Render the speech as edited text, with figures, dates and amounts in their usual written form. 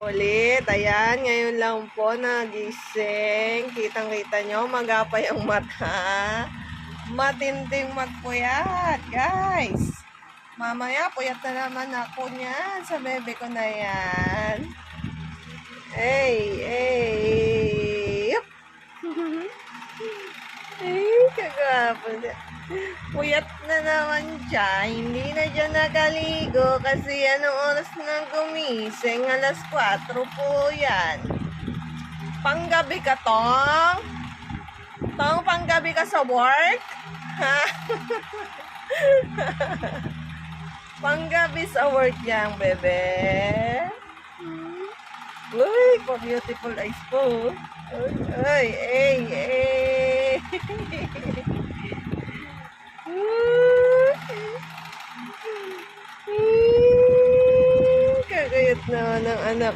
Ulit, ayan, ngayon lang po nagising. Kitang-kita nyo, magapay ang mata. Matinding magpuyat, guys. Mamaya, puyat na naman ako niyan sa bebe ko na yan. Yup. Kagapon. Puyat na naman siya. Hindi na dyan nakaligo kasi anong oras na gumising? Alas 4 po yan. Panggabi ka, Tong? Tong, panggabi ka sa work? Ha? Panggabi sa work yan, bebe. Uy, pa-beautiful eyes po. Uy, Kagayat naman ng anak